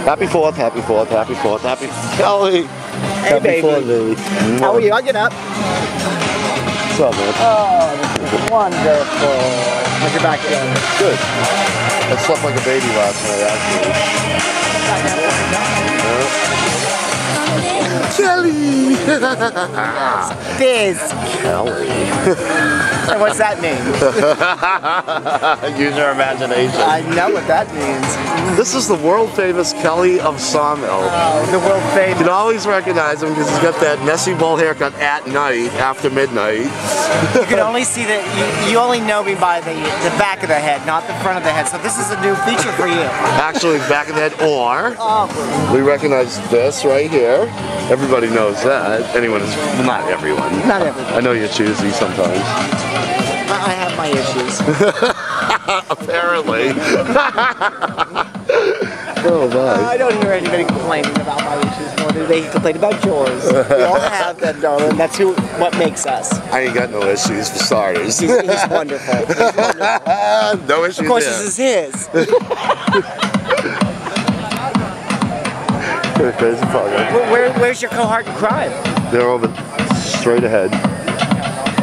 Happy 4th, happy 4th, happy 4th, happy Kelly. Hey, happy baby. 4th, baby. How are you? I'll get up. What's up, man? Oh, this is wonderful. How's your back doing? Good. I slept like a baby last night, actually. Kelly! Biz. Kelly. And what's that mean? Use your imagination. I know what that means. This is the world famous Kelly of Sawmill. Oh, the world You famous. can always recognize him because he's got that messy bowl haircut at night, after midnight. You can only see that, you only know me by the back of the head, not the front of the head. So this is a new feature for you. Actually, back of the head, or Oh, we recognize this right here. Everybody knows that. Anyone is, well, not everyone. not everything. I know you're choosy sometimes. I have my issues. Apparently. Oh my. I don't hear anybody complaining about my issues, nor do they complain about yours. We all have them, darling. That's what makes us. I ain't got no issues for starters. He's wonderful. He's wonderful. No issues. Of course, there. this is his. Crazy fucker. Where's your cohort in crime? They're over straight ahead.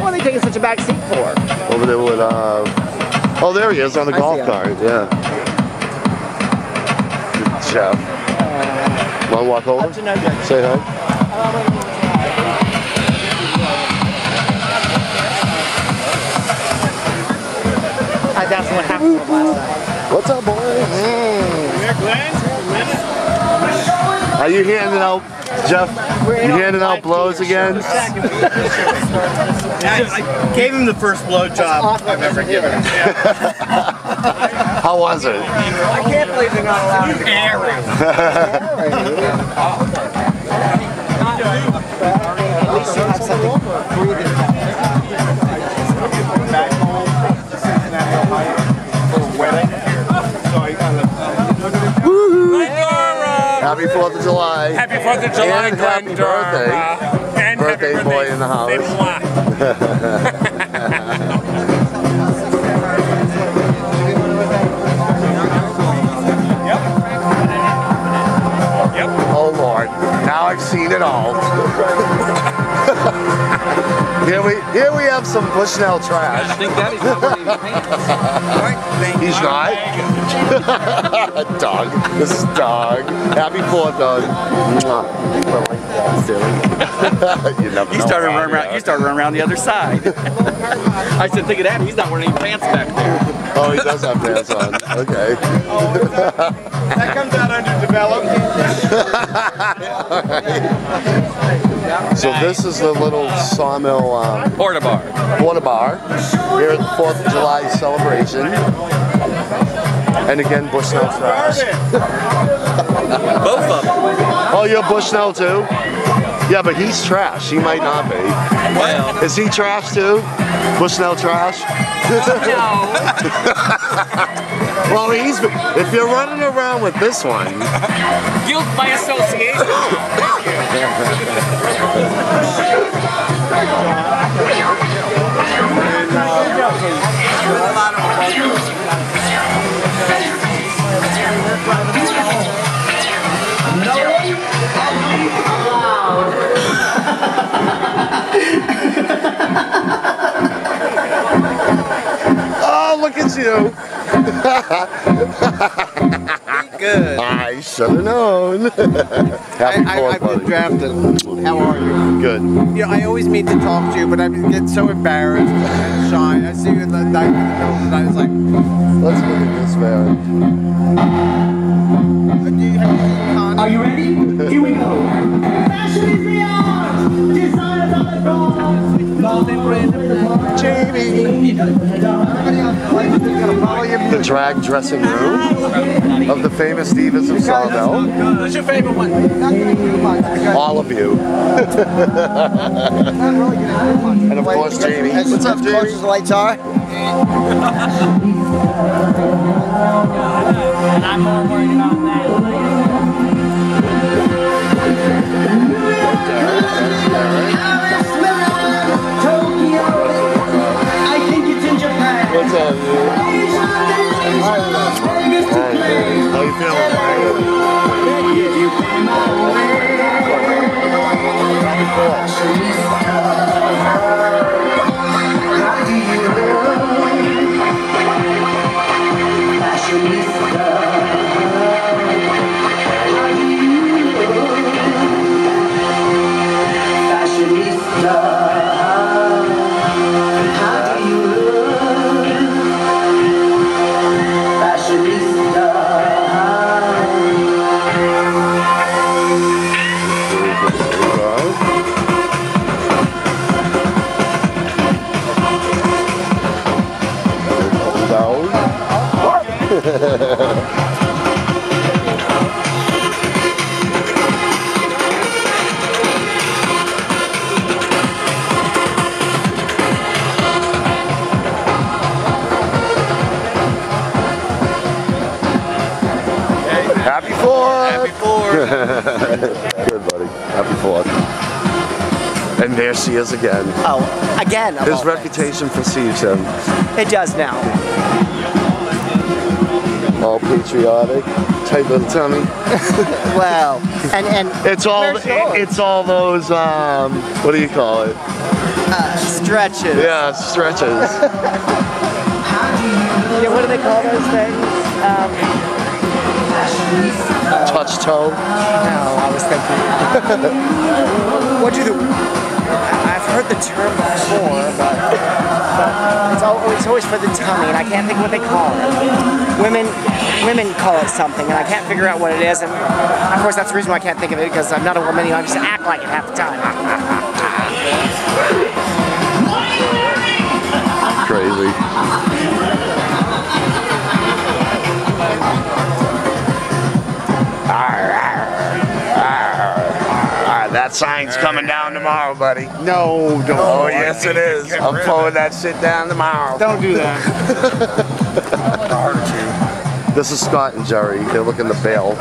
What are they taking such a back seat for? Over there with, oh, there he is on the I golf see him. cart, yeah. Good chef. Want to walk over? Up to no good. Say hi. That's what happened last night. What's up, boys? Are you handing out, Jeff? You handing out blows again? I gave him the first blowjob I've ever given him. How was it? I can't believe they're not allowed to At least you have something breathing. Back home to Cincinnati, Ohio for a wedding. So I kind of... Happy 4th of July. Happy 4th of July, And happy birthday. And Birthday happy boy in the house. Say moi. Yep. Oh Lord, now I've seen it all. Here we have some Bushnell trash. I think Daddy's not wearing his pants. He's not? Dog. This is Dog. Happy 4th, Dog. You never He know started how running around. You started running around the other side. I said, think of that. He's not wearing any pants back there. Oh, he does have pants on. Okay. That comes out underdeveloped. So this is the little Sawmill Porta bar. Porta bar here at the 4th of July celebration. And again, Bushnell trash. Both of them. Oh, you're Bushnell too? Yeah, but he's trash. He might not be. Well. Is he trash too? Bushnell trash? No. Well, if you're running around with this one. Guilt by association. Oh, look at you. Good. I should have known. Happy 4th, I've been buddy. drafted. How are you? Good. You know, I always mean to talk to you, but I get so embarrassed and shy. I see you in the night and I was like, Let's look at this, man. Are you ready? Here we go. Fashion is beyond. Design on the Jamie. The drag dressing room of the famous divas of Sawmill. What's your favorite one? All of you. And of course, Jamie. What's up, As close Jamie? as the lights are. And I'm more worried about that. What's up, dude? How you feeling? Happy 4th! Happy 4th. Good, buddy. Happy 4th. And there she is again. Oh, again. of His all reputation precedes him. things. It does now. All patriotic, tight little tummy. Well, and It's all where's yours? it's all those what do you call it? Stretches. Yeah, stretches. Yeah, what do they call those things? Touch toe. No, I was thinking. What do the? I've heard the term before, but it's always for the tummy, and I can't think what they call it. Women call it something, and I can't figure out what it is. And of course, that's the reason why I can't think of it, because I'm not a woman. I just act like it half the time. Crazy. That sign's coming down tomorrow, buddy. No, don't. Oh, yes it is. I'm pulling that shit down tomorrow. Don't do that. This is Scott and Jerry. They're looking to bail.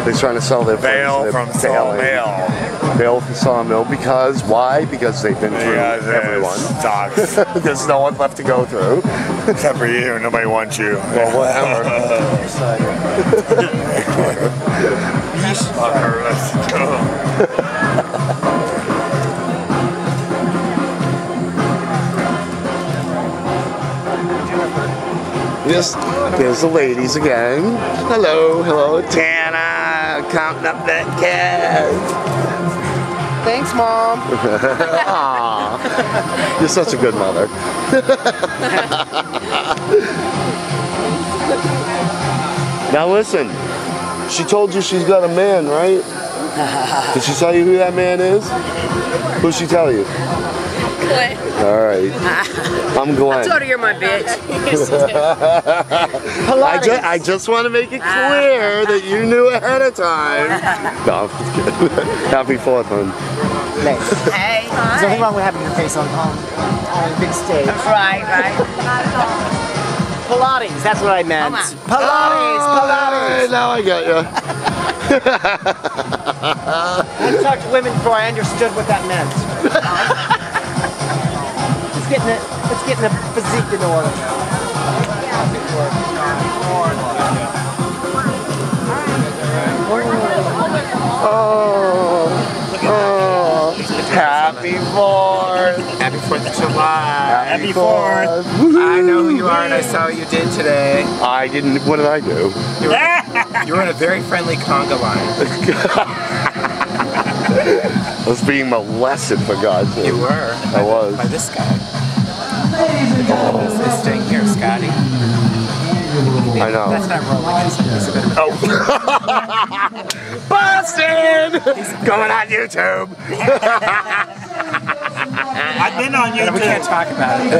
They're trying to sell their Bail friends. from They're bailing. Sawmill. Bail from Sawmill because why? Because they've been through everyone. Sucks. There's no one left to go through. Except for you. Nobody wants you. Well, whatever. Fucker, let's go. Yes, there's the ladies again. Hello, hello, TANA, counting up that cash. Thanks, Mom. Aw, you're such a good mother. Now listen, she told you she's got a man, right? Did she tell you who that man is? Who'd she tell you? Glenn. All right, I'm Glenn. So you're my bitch. I just want to make it clear that you knew ahead of time. No, I'm just kidding. Happy 4th, hon. Thanks. Hey. There's nothing wrong with having your face on a big stage. Right. Pilates, that's what I meant. Pilates. Now I got you. I talked to women before I understood what that meant. It's getting a physique in order. Happy 4th. Happy 4th of July. Happy 4th. I know who you are and I saw what you did today. I didn't. What did I do? You were in a very friendly conga line. I was being molested, for God's sake. You were. I was. By this guy. This thing here, Scotty. I know. That's not rolling. It's a bit of a... Oh. Busted! Going on YouTube. I've been on We YouTube. can't talk about it. Go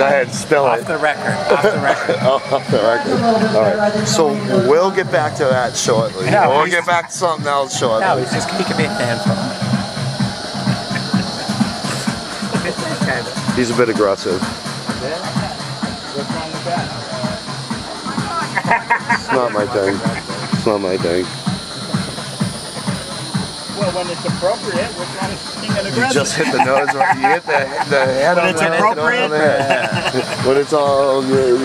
ahead, spill Off it. the record. Off the record. Off the record. All right. So we'll get back to that shortly. No, We'll he's- get back to something else shortly. No, he's just he could be a fan for He's a bit aggressive. It's not my thing. It's not my thing. Well, when it's appropriate, we're kind of being an You aggressive. just hit the nose. You hit the head When on it's the head. appropriate. When it's all good.